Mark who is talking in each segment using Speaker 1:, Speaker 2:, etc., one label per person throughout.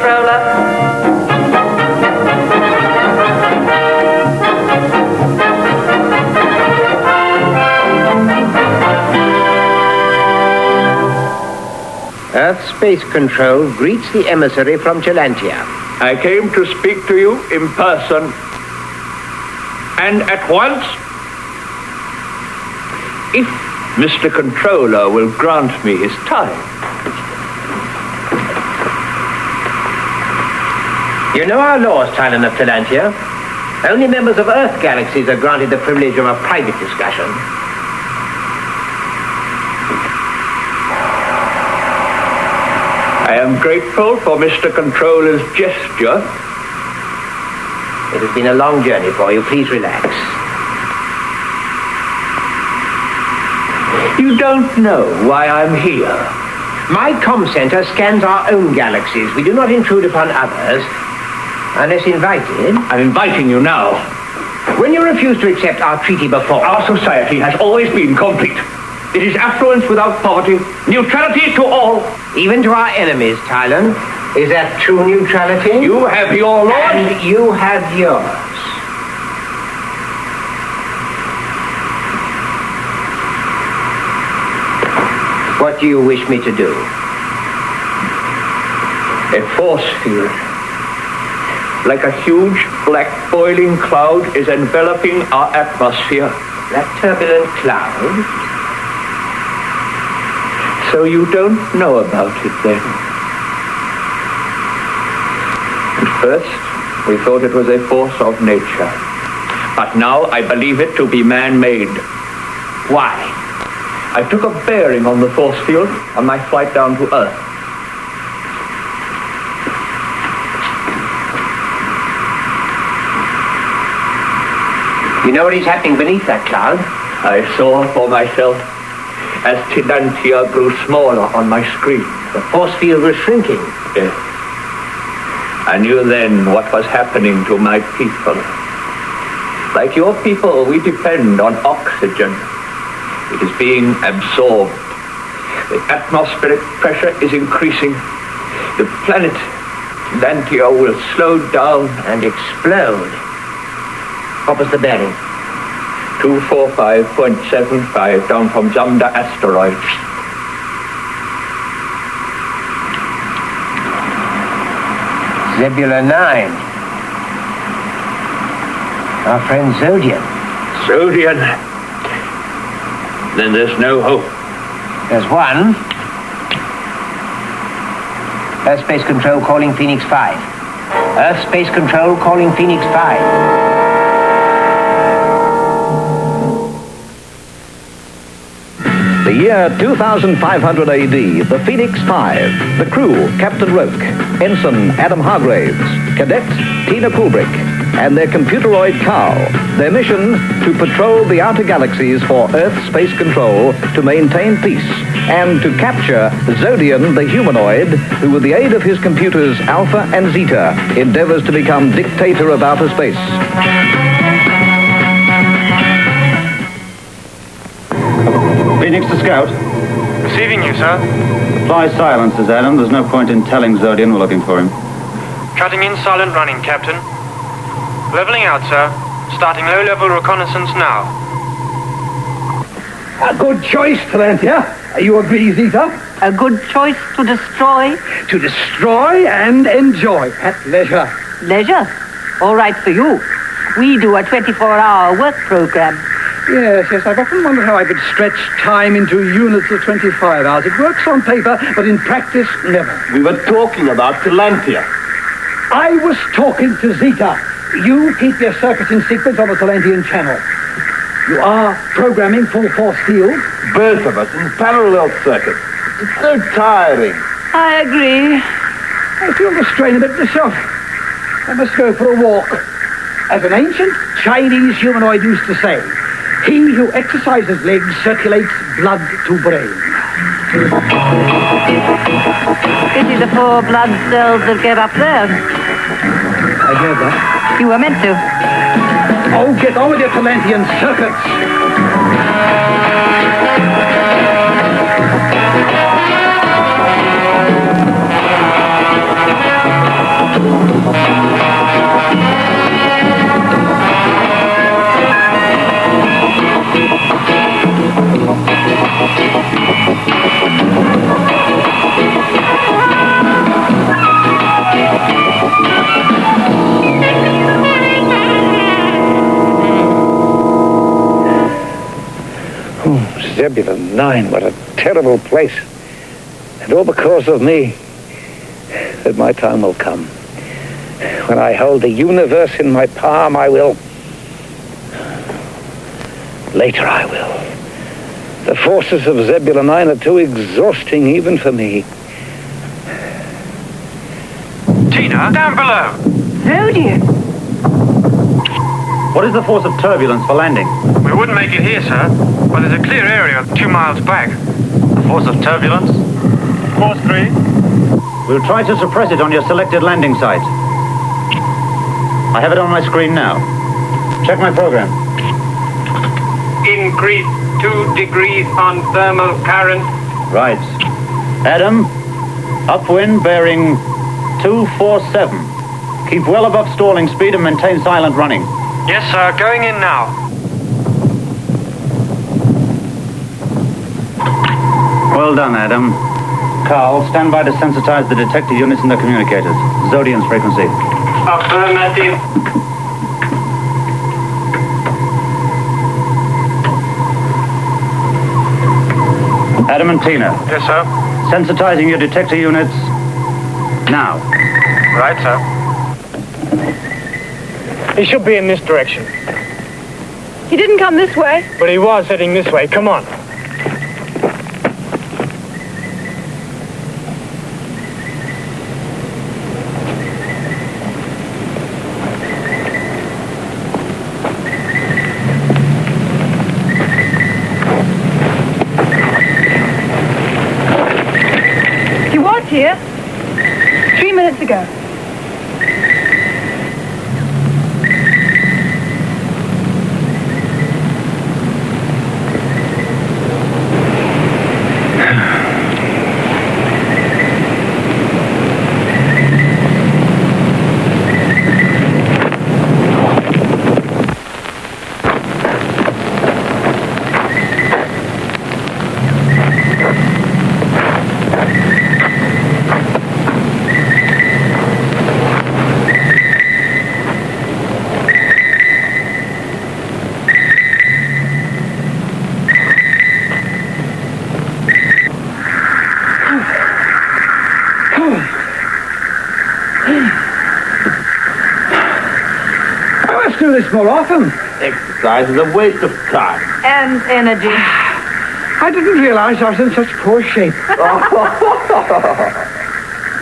Speaker 1: Controller.
Speaker 2: Earth Space Control greets the emissary from Chelantia.
Speaker 3: I came to speak to you in person. And at once. If Mr. Controller will grant me his time.
Speaker 2: You know our laws, Tylan of Chelantia. Only members of Earth galaxies are granted the privilege of a private discussion.
Speaker 3: I am grateful for Mr. Controller's gesture.
Speaker 2: It has been a long journey for you. Please relax.
Speaker 3: You don't know why I'm here.
Speaker 2: My comm center scans our own galaxies. We do not intrude upon others unless invited.
Speaker 3: I'm inviting you now.
Speaker 2: When you refused to accept our treaty before...
Speaker 3: Our society has always been complete. It is affluence without poverty, neutrality to all.
Speaker 2: Even to our enemies, Tylan. Is that true neutrality?
Speaker 3: You have your laws.
Speaker 2: And you have yours. What do you wish me to do?
Speaker 3: A force field, like a huge black boiling cloud, is enveloping our atmosphere.
Speaker 2: That turbulent cloud?
Speaker 3: So you don't know about it then? At first, we thought it was a force of nature. But now I believe it to be man-made. Why? I took a bearing on the force field on my flight down to Earth.
Speaker 2: You know what is happening beneath that cloud?
Speaker 3: I saw for myself as Chelantia grew smaller on my screen.
Speaker 2: The force field was shrinking.
Speaker 3: Yes. I knew then what was happening to my people. Like your people, we depend on oxygen. It is being absorbed. The atmospheric pressure is increasing. The planet Chelantia will slow down
Speaker 2: and explode. What was the bearing?
Speaker 3: 245.75 down from Zamda asteroids.
Speaker 2: Zebula 9. Our friend Zodian.
Speaker 3: Zodian? Then there's no hope.
Speaker 2: There's one. Earth Space Control calling Phoenix 5. Earth Space Control calling Phoenix 5.
Speaker 4: The year 2500 AD, the Phoenix 5, the crew, Captain Roke, Ensign Adam Hargraves, Cadet Tina Kubrick, and their computeroid Carl. Their mission, to patrol the outer galaxies for Earth Space Control, to maintain peace, and to capture Zodian, the humanoid, who with the aid of his computers Alpha and Zeta, endeavors to become dictator of outer space.
Speaker 5: Phoenix to Scout.
Speaker 6: Receiving you, sir.
Speaker 5: Apply silencers, Adam. There's no point in telling Zodian we're looking for him.
Speaker 6: Cutting in silent running, Captain. Leveling out, sir. Starting low-level reconnaissance now.
Speaker 7: A good choice, Chelantia. You agree, Zeta?
Speaker 8: A good choice to destroy.
Speaker 7: To destroy and enjoy at leisure.
Speaker 8: Leisure? All right for you. We do a 24-hour work program.
Speaker 7: Yes, I've often wondered how I could stretch time into units of 25 hours. It works on paper, but in practice, never.
Speaker 5: We were talking about Chelantia.
Speaker 7: I was talking to Zeta. You keep your circuits in sequence on the Chelantian channel. You are programming full force field.
Speaker 5: Both of us in parallel circuits. It's so tiring.
Speaker 8: I agree.
Speaker 7: I feel the strain a bit myself. I must go for a walk. As an ancient Chinese humanoid used to say, he who exercises legs circulates blood to brain.
Speaker 8: Pity the poor blood cells that get up there.
Speaker 7: I heard that.
Speaker 8: You were meant to.
Speaker 7: Oh, get on with your Chelantian circuits.
Speaker 1: Zebulon 9, what a terrible place. And all because of me. But my time will come. When I hold the universe in my palm, I will. Later I will. The forces of Zebulon 9 are too exhausting even for me.
Speaker 6: Tina, down below.
Speaker 8: Oh, dear.
Speaker 9: What is the force of turbulence for landing?
Speaker 6: We wouldn't make it here, sir, but there's a clear area 2 miles back.
Speaker 9: The force of turbulence?
Speaker 6: Force 3.
Speaker 9: We'll try to suppress it on your selected landing site. I have it on my screen now. Check my program.
Speaker 6: Increase 2 degrees on thermal current.
Speaker 9: Right. Adam, upwind bearing 247. Keep well above stalling speed and maintain silent running.
Speaker 6: Yes, sir, going in now.
Speaker 9: Well done, Adam. Carl, stand by to sensitize the detector units and the communicators. Zodian's frequency.
Speaker 6: Affirmative.
Speaker 9: Adam and Tina.
Speaker 6: Yes, sir.
Speaker 9: Sensitizing your detector units now.
Speaker 6: Right, sir. He should be in this direction.
Speaker 10: He didn't come this way.
Speaker 6: But he was heading this way. Come on.
Speaker 10: He was here 3 minutes ago.
Speaker 7: Do this more often.
Speaker 5: Exercise is a waste of time.
Speaker 8: And energy.
Speaker 7: I didn't realize I was in such poor shape.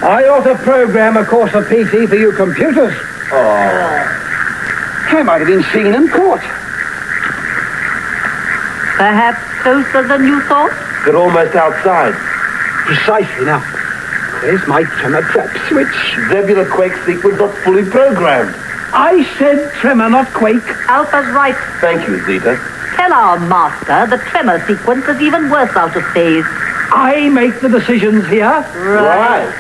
Speaker 7: I ought to program a course of PT for you computers. I might have been seen and caught.
Speaker 8: Perhaps closer than you thought?
Speaker 5: They're almost outside.
Speaker 7: Precisely. Now, there's my tremor trap switch.
Speaker 5: Zebulon quake sequence not fully programmed.
Speaker 7: I said tremor, not quake.
Speaker 8: Alpha's right.
Speaker 5: Thank you, Zeta.
Speaker 8: Tell our master the tremor sequence is even worse out of phase.
Speaker 7: I make the decisions here.
Speaker 5: Right.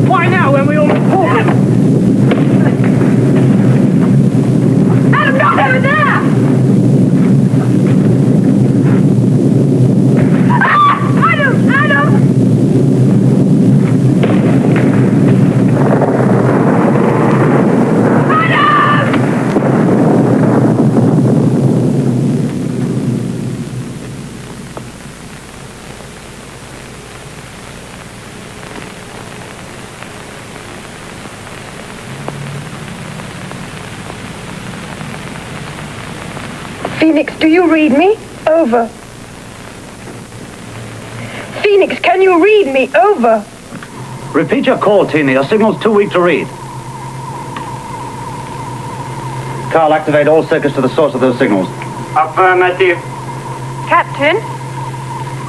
Speaker 7: Why now, when we all report him?
Speaker 10: Adam, not over there! Phoenix, do you read me? Over. Phoenix, can you read me? Over.
Speaker 9: Repeat your call, Tina. Your signal's too weak to read. Carl, activate all circuits to the source of those signals.
Speaker 6: Affirmative.
Speaker 10: Captain,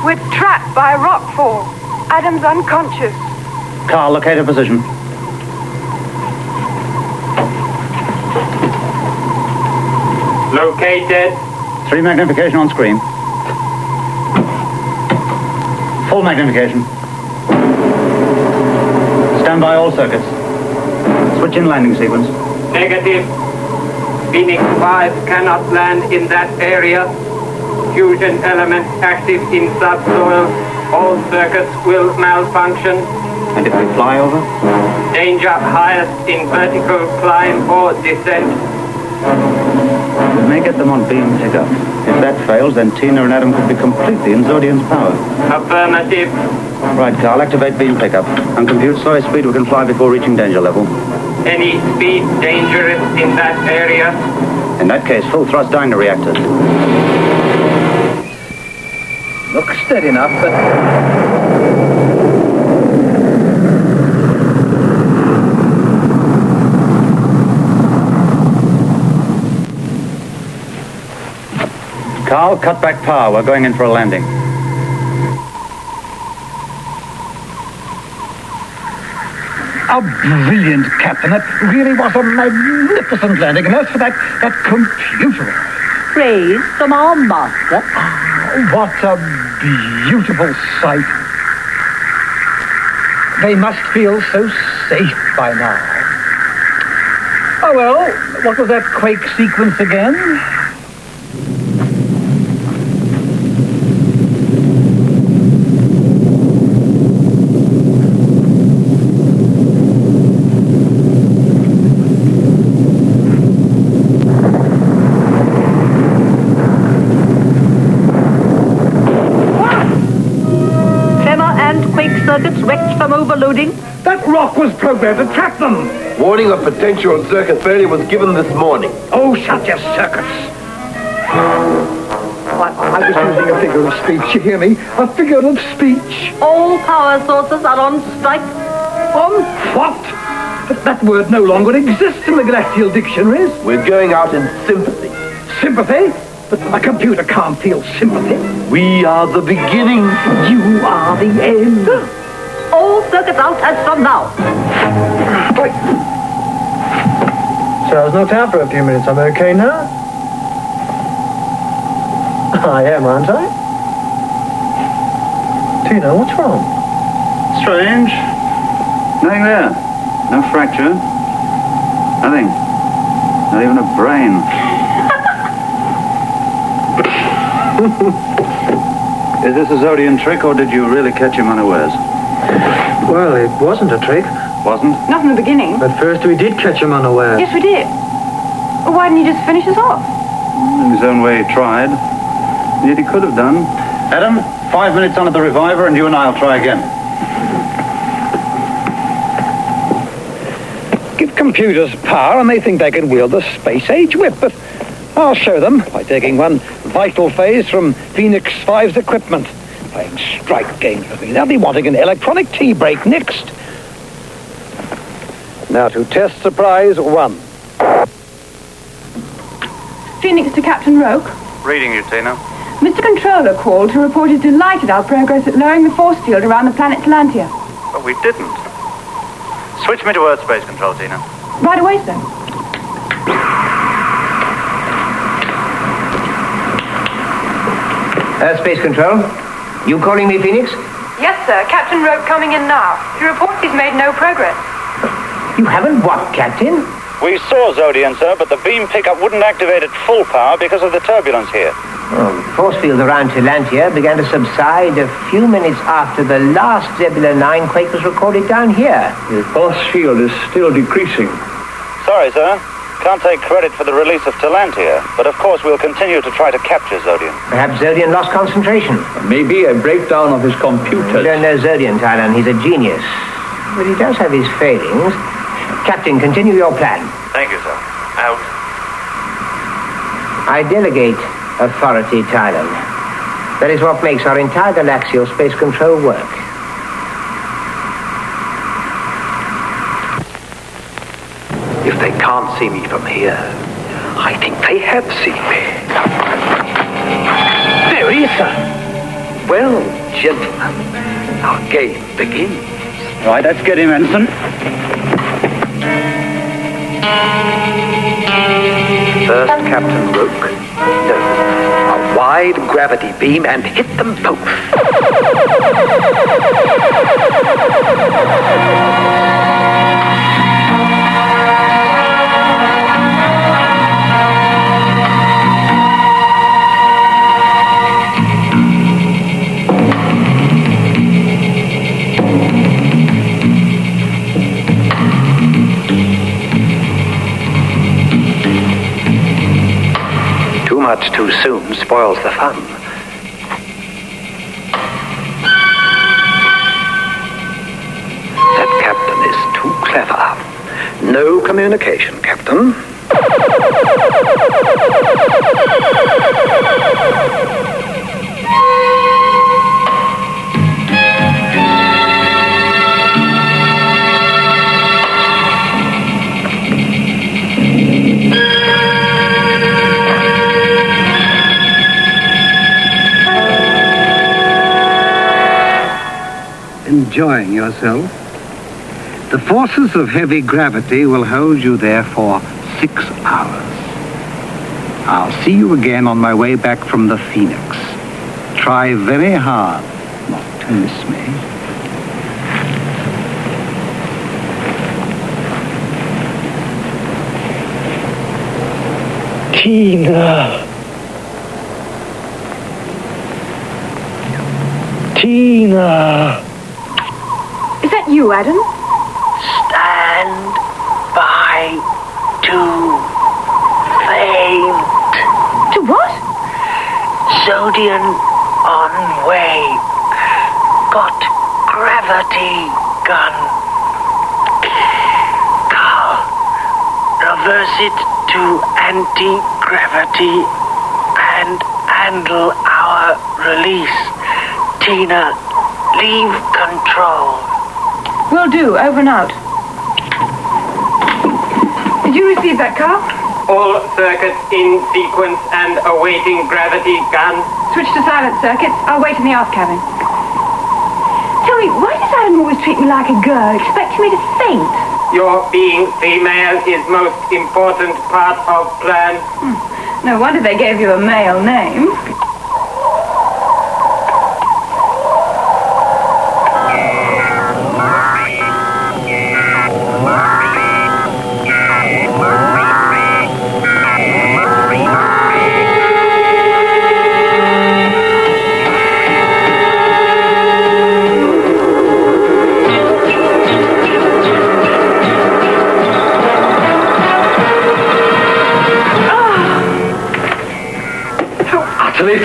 Speaker 10: we're trapped by a rock fall. Adam's unconscious.
Speaker 9: Carl, locate a position.
Speaker 6: Located.
Speaker 9: 3 magnification on screen. Full magnification. Stand by all circuits. Switch in landing sequence.
Speaker 6: Negative. Phoenix 5 cannot land in that area. Fusion element active in subsoil. All circuits will malfunction.
Speaker 9: And if we fly over?
Speaker 2: Danger highest in vertical climb or descent.
Speaker 9: We may get them on beam pickup. If that fails, then Tina and Adam could be completely in Zodian's power.
Speaker 2: Affirmative.
Speaker 9: Right, Carl, activate beam pickup. And compute soy speed we can fly before reaching danger level.
Speaker 2: Any speed dangerous in that area?
Speaker 9: In that case, full thrust down the reactors.
Speaker 7: Looks steady enough, but...
Speaker 9: Carl, cut back power. We're going in for a landing.
Speaker 7: Oh, brilliant, Captain. That really was a magnificent landing. And as for that computer...
Speaker 8: Praise from our master.
Speaker 7: Oh, what a beautiful sight. They must feel so safe by now. Oh, well, what was that quake sequence again?
Speaker 8: Circuits wrecked from overloading?
Speaker 7: That rock was programmed to trap them.
Speaker 5: Warning of potential circuit failure was given this morning.
Speaker 7: Oh, shut your circuits. I was using a figure of speech, you hear me? A figure of speech.
Speaker 8: All power sources are on strike.
Speaker 7: On what? But that word no longer exists in the glacial dictionaries.
Speaker 5: We're going out in sympathy.
Speaker 7: Sympathy? But a computer can't feel sympathy.
Speaker 5: We are the beginning.
Speaker 7: You are the end.
Speaker 8: All circuits out as from now.
Speaker 7: Wait.
Speaker 11: So I was knocked out for a few minutes. I'm okay now? I am, aren't I? Tina, what's wrong?
Speaker 9: Strange. Nothing there. No fracture. Nothing. Not even a brain. Is this a Zodian trick, or did you really catch him unawares?
Speaker 11: Well, it wasn't a trick.
Speaker 9: Wasn't?
Speaker 10: Not in the beginning.
Speaker 11: But first we did catch him unawares.
Speaker 10: Yes, we did. Well, why didn't you just finish us off?
Speaker 9: In his own way, he tried. Yet he could have done. Adam, 5 minutes onto the reviver, and you and I'll try again.
Speaker 1: Give computers power and they think they can wield the space age whip, but I'll show them by taking one vital phase from Phoenix 5's equipment. Playing strike games with me. They'll be wanting an electronic tea break next. Now to test surprise 1.
Speaker 10: Phoenix to Captain Roke.
Speaker 9: Reading you, Tina.
Speaker 10: Mr. Controller called to report he's delighted our progress at lowering the force field around the planet Talantia.
Speaker 9: But we didn't. Switch me to Earth Space Control, Tina.
Speaker 10: Right away, sir.
Speaker 2: Space Control. You calling me, Phoenix?
Speaker 10: Yes, sir. Captain Roke coming in now. He reports he's made no progress.
Speaker 2: You haven't what, Captain?
Speaker 9: We saw Zodian, sir, but the beam pickup wouldn't activate at full power because of the turbulence here.
Speaker 2: The force field around Talantia began to subside a few minutes after the last Zebula 9 quake was recorded down here.
Speaker 3: The force field is still decreasing.
Speaker 9: Sorry, sir. Can't take credit for the release of Talantia, but of course we'll continue to try to capture Zodian.
Speaker 2: Perhaps Zodian lost concentration.
Speaker 3: Maybe a breakdown of his computers.
Speaker 2: You don't know Zodian, Thailand. He's a genius. But he does have his failings. Captain, continue your plan.
Speaker 9: Thank you, sir. Out.
Speaker 2: I delegate authority, Thailand. That is what makes our entire galaxial space control work.
Speaker 1: If they can't see me from here, I think they have seen me. There he is, sir. Well, gentlemen, our game begins.
Speaker 9: Right, let's get him, Ensign.
Speaker 1: First, Captain Roke. No, a wide gravity beam and hit them both.
Speaker 4: much too soon spoils the fun. That captain is too clever. No communication, Captain.
Speaker 12: Enjoying yourself? The forces of heavy gravity will hold you there for 6 hours. I'll see you again on my way back from the Phoenix. Try very hard not to miss me.
Speaker 1: Tina. Tina.
Speaker 10: Is that you, Adam?
Speaker 2: Stand by to faint.
Speaker 10: To what?
Speaker 2: Zodian on way. Got gravity gun. Carl, reverse it to anti-gravity and handle our release. Tina, leave control.
Speaker 10: Will do. Over and out. Did you receive that, Carl?
Speaker 6: All circuits in sequence and awaiting gravity gun.
Speaker 10: Switch to silent circuits. I'll wait in the aft cabin. Tell me, why does Adam always treat me like a girl, expecting me to faint?
Speaker 6: Your being female is most important part of plan.
Speaker 10: No wonder they gave you a male name.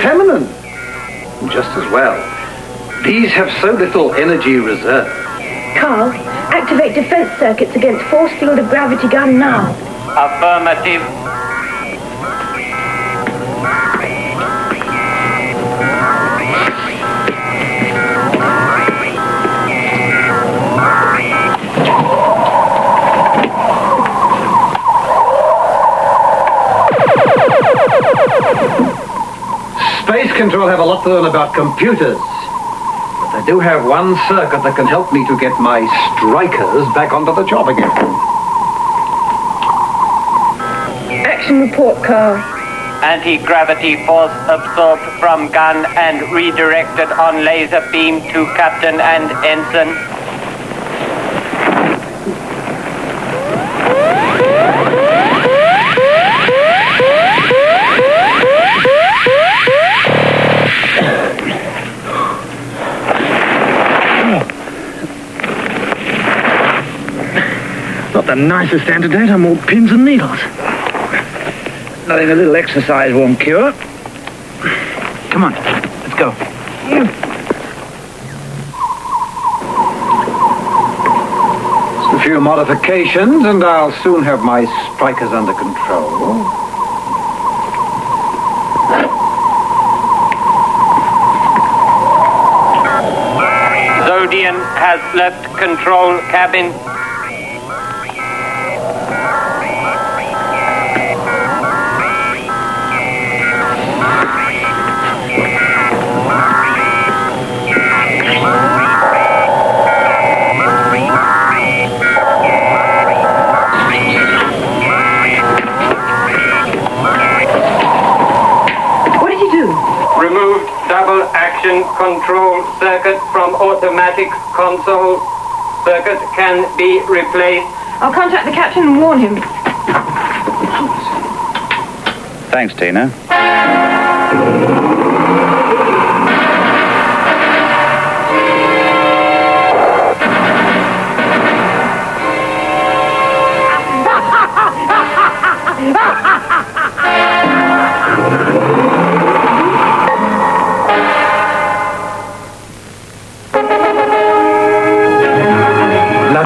Speaker 12: Feminine. Just as well. These have so little energy reserve.
Speaker 13: Carl, activate defense circuits against force field of gravity gun now.
Speaker 6: Affirmative.
Speaker 12: Space Control have a lot to learn about computers. But they do have one circuit that can help me to get my strikers back onto the job again.
Speaker 13: Action report, Carl.
Speaker 6: Anti-gravity force absorbed from gun and redirected on laser beam to captain and ensign.
Speaker 1: Not the nicest antidote, I'm all pins and needles. Nothing a little exercise won't cure. Come on, let's go.
Speaker 12: Just a few modifications and I'll soon have my strikers under control.
Speaker 6: Zodian has left control cabin. Removed double action control circuit from automatic console. Circuit can be replaced.
Speaker 10: I'll contact the captain and warn him.
Speaker 9: Thanks, Tina.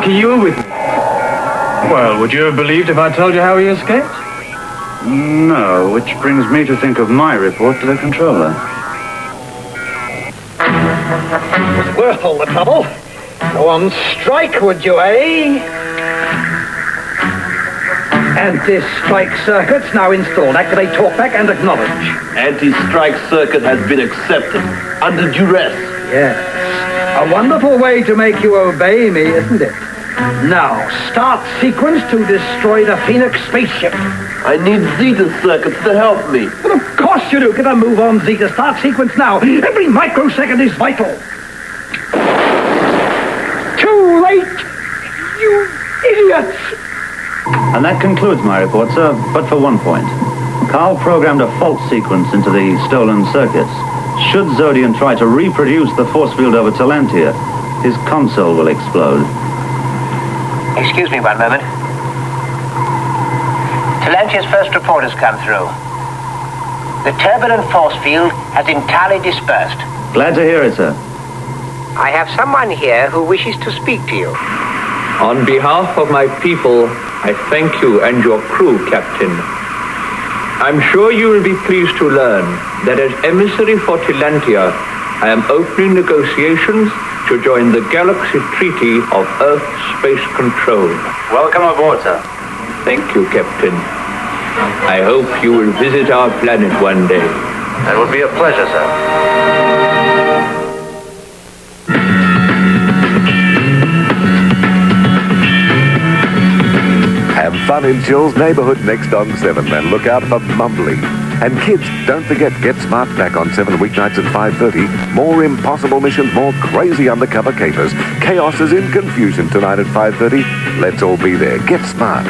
Speaker 11: You were with me.
Speaker 9: Well, would you have believed if I told you how he escaped? No, which brings me to think of my report to the controller.
Speaker 1: It's worth all the trouble. Go on strike, would you, eh? Anti-strike circuits now installed. Activate talkback and acknowledge.
Speaker 5: Anti-strike circuit has been accepted. Under duress.
Speaker 1: Yes. A wonderful way to make you obey me, isn't it? Now, start sequence to destroy the Phoenix spaceship.
Speaker 5: I need Zeta circuits to help me.
Speaker 1: Well, of course you do. Get a move on, Zeta. Start sequence now. Every microsecond is vital. Too late, you idiots!
Speaker 9: And that concludes my report, sir, but for one point. Carl programmed a fault sequence into the stolen circuits. Should Zodian try to reproduce the force field over Talantia, his console will explode.
Speaker 2: Excuse me one moment. Talantia's first report has come through. The turbulent force field has entirely dispersed.
Speaker 9: Glad to hear it, sir.
Speaker 2: I have someone here who wishes to speak to you.
Speaker 3: On behalf of my people, I thank you and your crew, Captain. I'm sure you will be pleased to learn that as emissary for Talantia, I am opening negotiations to join the Galaxy Treaty of Earth Space Control.
Speaker 9: Welcome aboard, sir.
Speaker 3: Thank you, Captain. I hope you will visit our planet one day.
Speaker 9: That would be a pleasure, sir.
Speaker 14: Have fun in Chill's neighborhood next on 7 and look out for Mumbly. And kids, don't forget, get smart back on 7 weeknights at 5:30. More impossible missions, more crazy undercover capers. Chaos is in confusion tonight at 5:30. Let's all be there. Get smart.